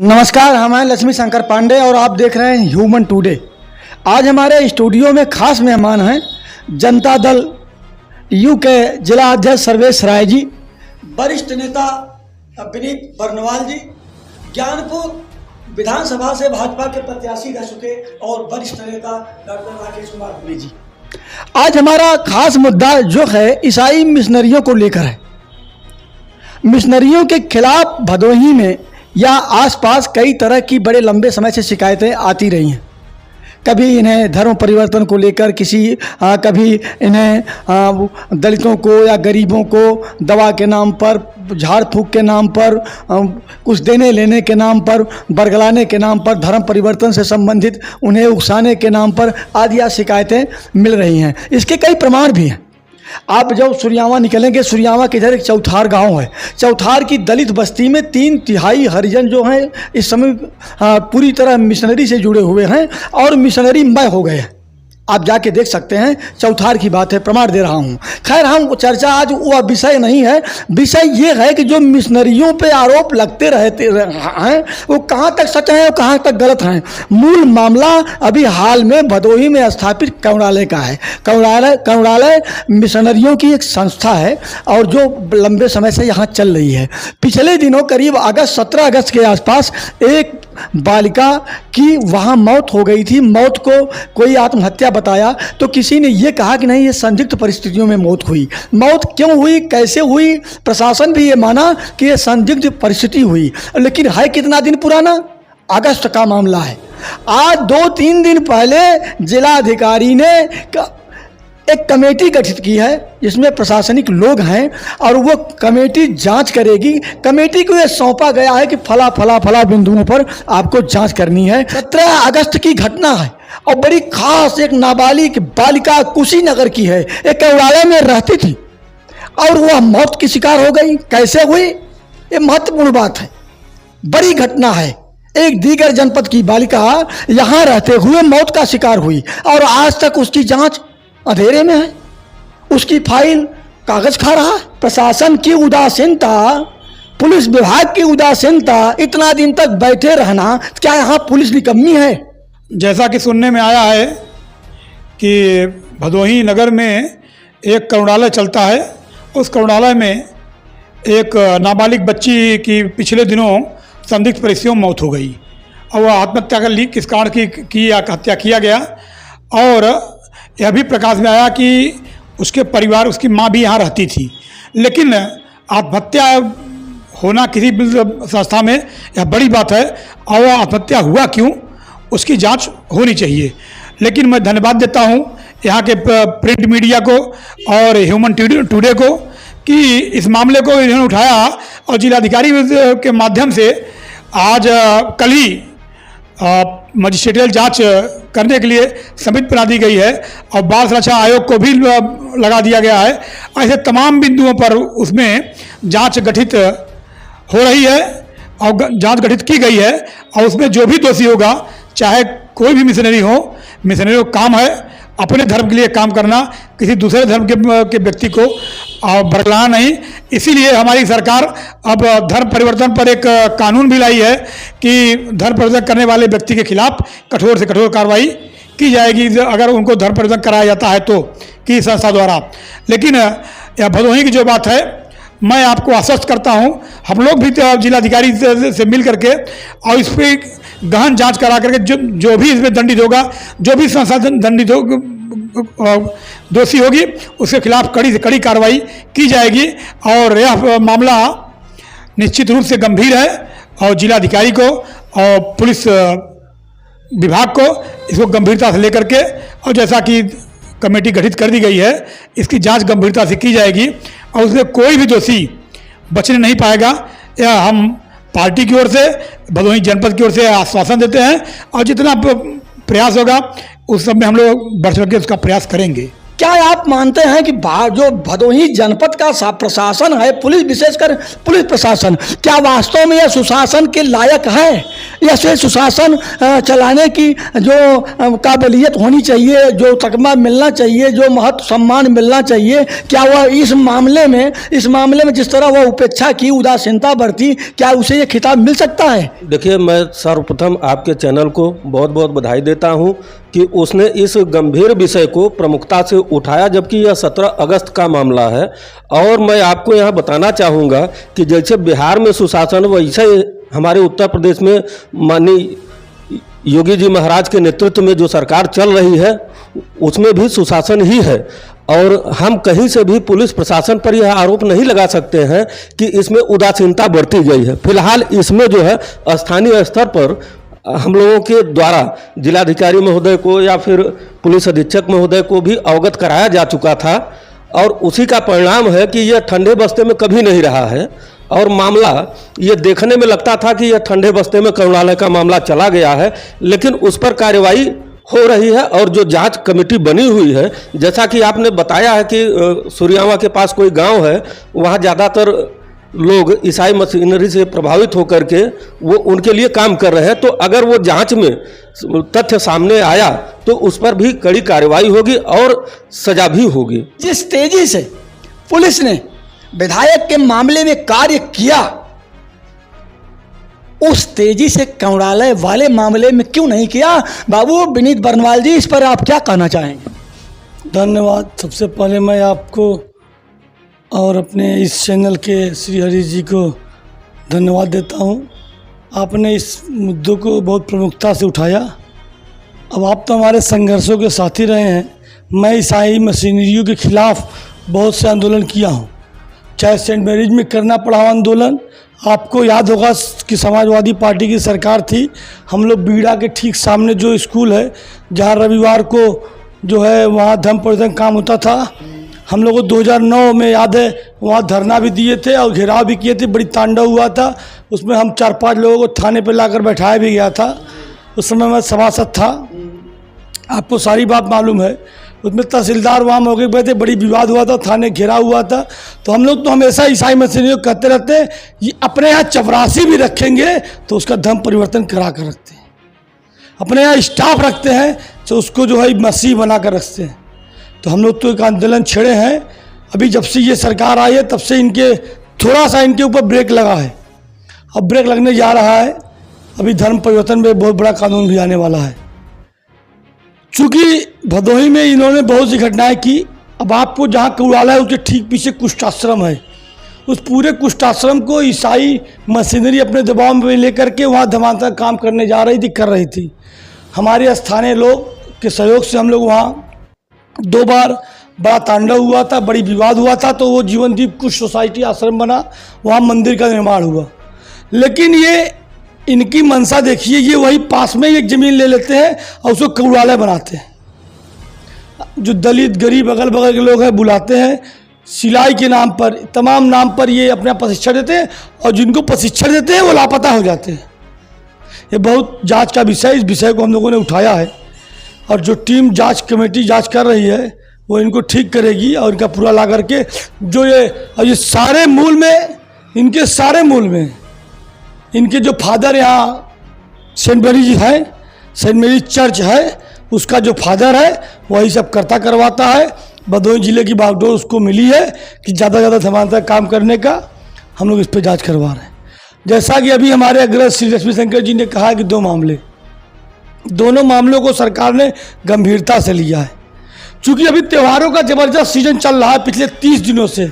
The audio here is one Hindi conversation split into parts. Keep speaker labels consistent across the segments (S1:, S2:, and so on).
S1: नमस्कार, हम हैं लक्ष्मी शंकर पांडे और आप देख रहे हैं ह्यूमन टुडे। आज हमारे स्टूडियो में खास मेहमान हैं जनता दल यू के जिला अध्यक्ष सर्वेश राय जी, वरिष्ठ नेता विनीत बर्नवाल जी, ज्ञानपुर विधानसभा से भाजपा के प्रत्याशी रह चुके और वरिष्ठ नेता डॉक्टर राकेश कुमार दुबे जी। आज हमारा खास मुद्दा जो है ईसाई मिशनरियों को लेकर है। मिशनरियों के खिलाफ भदोही में या आसपास कई तरह की बड़े लंबे समय से शिकायतें आती रही हैं। कभी इन्हें धर्म परिवर्तन को लेकर कभी इन्हें दलितों को या गरीबों को दवा के नाम पर, झाड़ फूक के नाम पर, कुछ देने लेने के नाम पर, बरगलाने के नाम पर, धर्म परिवर्तन से संबंधित उन्हें उकसाने के नाम पर आदि शिकायतें मिल रही हैं। इसके कई प्रमाण भी हैं। आप जब सुरियावा निकलेंगे, सुरियावा के इधर एक चौथार गांव है। चौथार की दलित बस्ती में 3/3 हरिजन जो हैं इस समय पूरी तरह मिशनरी से जुड़े हुए हैं और मिशनरी मय हो गए हैं। आप जाके देख सकते हैं, चौथार की बात है, प्रमाण दे रहा हूं। खैर, हम चर्चा आज वह विषय नहीं है। विषय ये है कि जो मिशनरियों पे आरोप लगते रहते हैं वो कहाँ तक सच हैं और कहाँ तक गलत हैं। मूल मामला अभी हाल में भदोही में स्थापित करुणालय का है। करुणालय मिशनरियों की एक संस्था है और जो लंबे समय से यहाँ चल रही है। पिछले दिनों करीब 17 अगस्त के आसपास एक बालिका की वहाँ मौत हो गई थी। मौत को कोई आत्महत्या बताया तो किसी ने ये कहा कि नहीं, ये संदिग्ध परिस्थितियों में मौत हुई। मौत क्यों हुई, कैसे हुई, प्रशासन भी ये माना कि ये संदिग्ध परिस्थिति हुई। लेकिन है कितना दिन पुराना, अगस्त का मामला है। आज 2-3 दिन पहले जिलाधिकारी ने एक कमेटी गठित की है जिसमें प्रशासनिक लोग हैं और वो कमेटी जांच करेगी। कमेटी को ये सौंपा गया है कि फला बिंदुओं पर आपको जांच करनी है। 17 अगस्त की घटना है और बड़ी खास एक नाबालिग बालिका कुशीनगर की है, एक करुणालय में रहती थी और वह मौत की शिकार हो गई। कैसे हुई, ये महत्वपूर्ण बात है, बड़ी घटना है। एक दीगर जनपद की बालिका यहाँ रहते हुए मौत का शिकार हुई और आज तक उसकी जांच अंधेरे में है। उसकी फाइल कागज खा रहा है। प्रशासन की उदासीनता, पुलिस विभाग की उदासीनता, इतना दिन तक बैठे रहना, क्या यहाँ पुलिस निकम्मी है?
S2: जैसा कि सुनने में आया है कि भदोही नगर में एक करुणालय चलता है। उस करुणालय में एक नाबालिग बच्ची की पिछले दिनों संदिग्ध परिस्थितियों में मौत हो गई और वह आत्महत्या कर ली। किस कारण की हत्या किया गया और यह भी प्रकाश में आया कि उसके परिवार, उसकी माँ भी यहाँ रहती थी। लेकिन आत्महत्या होना किसी संस्था में यह बड़ी बात है और वह आत्महत्या हुआ क्यों, उसकी जांच होनी चाहिए। लेकिन मैं धन्यवाद देता हूँ यहाँ के प्रिंट मीडिया को और ह्यूमन टुडे को कि इस मामले को इन्होंने उठाया और जिलाधिकारी के माध्यम से आज कल ही मजिस्ट्रेटियल जांच करने के लिए समिति बना दी गई है और बाल सुरक्षा आयोग को भी लगा दिया गया है। ऐसे तमाम बिंदुओं पर उसमें जांच गठित हो रही है और जांच गठित की गई है और उसमें जो भी दोषी होगा, चाहे कोई भी मिशनरी हो, मिशनरी का काम है अपने धर्म के लिए काम करना, किसी दूसरे धर्म के व्यक्ति को बरगलाना नहीं। इसीलिए हमारी सरकार अब धर्म परिवर्तन पर एक कानून भी लाई है कि धर्म परिवर्तन करने वाले व्यक्ति के खिलाफ कठोर से कठोर कार्रवाई की जाएगी अगर उनको धर्म परिवर्तन कराया जाता है तो, की संस्था द्वारा। लेकिन यह भदोही की जो बात है, मैं आपको आश्वस्त करता हूं, हम लोग भी जिलाधिकारी से मिल करके और इस पर गहन जांच करा करके जो भी इसमें दंडित होगा, जो भी संस्था दंडित दोषी होगी, उसके खिलाफ कड़ी से कड़ी कार्रवाई की जाएगी। और यह मामला निश्चित रूप से गंभीर है और जिलाधिकारी को और पुलिस विभाग को इसको गंभीरता से लेकर के, और जैसा कि कमेटी गठित कर दी गई है, इसकी जांच गंभीरता से की जाएगी और उसमें कोई भी दोषी बचने नहीं पाएगा। यह हम पार्टी की ओर से, भदोही जनपद की ओर से आश्वासन देते हैं और जितना प्रयास होगा उस सब में हम लोग बढ़ चढ़ के उसका प्रयास करेंगे।
S1: क्या आप मानते हैं कि जो भदोही जनपद का प्रशासन है, पुलिस, विशेषकर पुलिस प्रशासन, क्या वास्तव में यह सुशासन के लायक है, या सिर्फ सुशासन चलाने की जो काबिलियत होनी चाहिए, जो तकमा मिलना चाहिए, जो महत्व सम्मान मिलना चाहिए, क्या वह इस मामले में जिस तरह वह उपेक्षा की, उदासीनता बरती, क्या उसे ये खिताब मिल सकता है?
S3: देखिए, मैं सर्वप्रथम आपके चैनल को बहुत बहुत बधाई देता हूं कि उसने इस गंभीर विषय को प्रमुखता से उठाया, जबकि यह 17 अगस्त का मामला है। और मैं आपको यहां बताना चाहूँगा कि जैसे बिहार में सुशासन, वैसे हमारे उत्तर प्रदेश में माननीय योगी जी महाराज के नेतृत्व में जो सरकार चल रही है उसमें भी सुशासन ही है। और हम कहीं से भी पुलिस प्रशासन पर यह आरोप नहीं लगा सकते हैं कि इसमें उदासीनता बरती गई है। फिलहाल इसमें जो है स्थानीय स्तर पर हम लोगों के द्वारा जिलाधिकारी महोदय को या फिर पुलिस अधीक्षक महोदय को भी अवगत कराया जा चुका था, और उसी का परिणाम है कि यह ठंडे बस्ते में कभी नहीं रहा है। और मामला ये देखने में लगता था कि यह ठंडे बस्ते में करुणालय का मामला चला गया है, लेकिन उस पर कार्रवाई हो रही है। और जो जांच कमेटी बनी हुई है, जैसा कि आपने बताया है कि सूर्यावा के पास कोई गांव है, वहाँ ज़्यादातर लोग ईसाई मशीनरी से प्रभावित होकर के वो उनके लिए काम कर रहे हैं। तो अगर वो जांच में तथ्य सामने आया तो उस पर भी कड़ी कार्रवाई होगी और सजा भी होगी।
S1: जिस तेजी से पुलिस ने विधायक के मामले में कार्य किया, उस तेजी से करुणालय वाले मामले में क्यों नहीं किया? बाबू विनीत बरनवाल जी, इस पर आप क्या कहना चाहेंगे?
S4: धन्यवाद। सबसे पहले मैं आपको और अपने इस चैनल के श्री हरि जी को धन्यवाद देता हूँ। आपने इस मुद्दों को बहुत प्रमुखता से उठाया। अब आप तो हमारे संघर्षों के साथी रहे हैं। मैं ईसाई मशीनरियों के खिलाफ बहुत से आंदोलन किया हूँ, चाहे सेंट मैरिज में करना पड़ा आंदोलन। आपको याद होगा कि समाजवादी पार्टी की सरकार थी, हम लोग बीड़ा के ठीक सामने जो स्कूल है, जहाँ रविवार को जो है वहाँ धर्म प्रदर्शन काम होता था, हम लोगों को 2009 में याद है वहाँ धरना भी दिए थे और घेराव भी किए थे। बड़ी तांडव हुआ था, उसमें हम 4-5 लोगों को थाने पे लाकर बैठाया भी गया था। उस समय मैं सभासद था, आपको सारी बात मालूम है। उसमें तहसीलदार वहाँ मौके पर थे, बड़ी विवाद हुआ था, थाने घेरा हुआ था। तो हम लोग तो हमेशा ईसाई मशीनरी को कहते रहते हैं, ये अपने यहाँ चपरासी भी रखेंगे तो उसका धर्म परिवर्तन करा कर रखते हैं। अपने यहाँ स्टाफ रखते हैं तो उसको जो है मसीह बना कर रखते हैं। तो हम लोग तो एक आंदोलन छेड़े हैं। अभी जब से ये सरकार आई है तब से इनके थोड़ा सा इनके ऊपर ब्रेक लगा है, अब ब्रेक लगने जा रहा है। अभी धर्म परिवर्तन में बहुत बड़ा कानून भी आने वाला है। चूँकि भदोही में इन्होंने बहुत सी घटनाएं की। अब आपको जहाँ करुणालय है उसके ठीक पीछे कुष्ठाश्रम है, उस पूरे कुष्ठाश्रम को ईसाई मशीनरी अपने दबाव में लेकर के वहाँ धमाका काम करने जा रही थी, कर रही थी। हमारे स्थानीय लोग के सहयोग से हम लोग वहाँ 2 बार बड़ा तांडव हुआ था, बड़ी विवाद हुआ था। तो वो जीवनदीप कुछ सोसाइटी आश्रम बना, वहाँ मंदिर का निर्माण हुआ। लेकिन ये इनकी मंशा देखिए, ये वही पास में एक ज़मीन ले लेते हैं और उसको करुणालय बनाते हैं। जो दलित गरीब अगल बगल के लोग हैं बुलाते हैं, सिलाई के नाम पर, तमाम नाम पर ये अपना प्रशिक्षण देते हैं, और जिनको प्रशिक्षण देते हैं वो लापता हो जाते हैं। ये बहुत जांच का विषय, इस विषय को हम लोगों ने उठाया है, और जो टीम जांच कमेटी जांच कर रही है वो इनको ठीक करेगी। और इनका पूरा ला करके जो ये सारे मूल में, इनके सारे मूल में इनके जो फादर यहाँ सेंट मैरी जी है, सेंट मैरी चर्च है, उसका जो फादर है वही सब करता करवाता है। भदोही जिले की बागडोर उसको मिली है कि ज़्यादा से ज़्यादा धमाका काम करने का। हम लोग इस पर जांच करवा रहे हैं। जैसा कि अभी हमारे अग्रज श्री रश्मि शंकर जी ने कहा कि 2 मामले, दोनों मामलों को सरकार ने गंभीरता से लिया है। चूँकि अभी त्योहारों का ज़बरदस्त सीजन चल रहा है, पिछले 30 दिनों से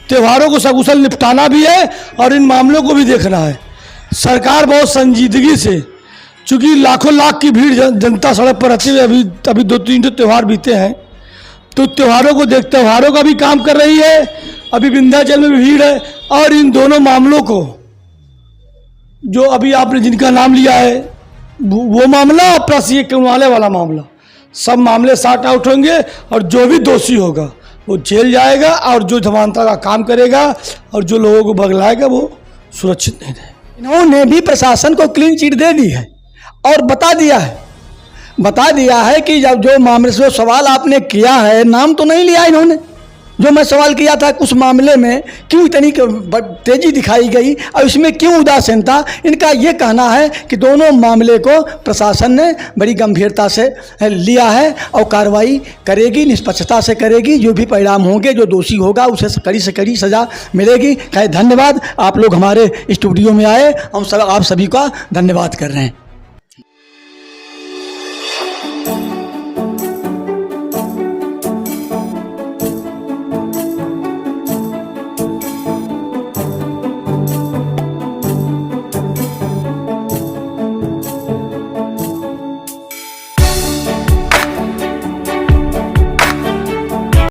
S4: त्योहारों को सकुशल निपटाना भी है और इन मामलों को भी देखना है। सरकार बहुत संजीदगी से, चूँकि लाखों लाख की भीड़ जनता सड़क पर रहती है, अभी 2-3 तो त्यौहार बीते हैं, तो त्योहारों को देखते त्योहारों का भी काम कर रही है। अभी विंध्याचल में भी भीड़ है। और इन दोनों मामलों को, जो अभी आपने जिनका नाम लिया है वो मामला और प्लस ये करुणालय वाला मामला, सब मामले सॉर्ट आउट होंगे और जो भी दोषी होगा वो जेल जाएगा, और जो समानता का काम करेगा और जो लोगों को बगलाएगा वो सुरक्षित नहीं रहेगा।
S1: इन्होंने भी प्रशासन को क्लीन चिट दे दी है और बता दिया है बता दिया है कि जब जो मामले से जो सवाल आपने किया है, नाम तो नहीं लिया इन्होंने। जो मैं सवाल किया था उस मामले में क्यों इतनी तेजी दिखाई गई और इसमें क्यों उदासीनता, इनका ये कहना है कि दोनों मामले को प्रशासन ने बड़ी गंभीरता से लिया है और कार्रवाई करेगी, निष्पक्षता से करेगी। जो भी परिणाम होंगे, जो दोषी होगा उसे कड़ी से कड़ी सज़ा मिलेगी। खैर, धन्यवाद, आप लोग हमारे स्टूडियो में आए, हम सब आप सभी का धन्यवाद कर रहे हैं।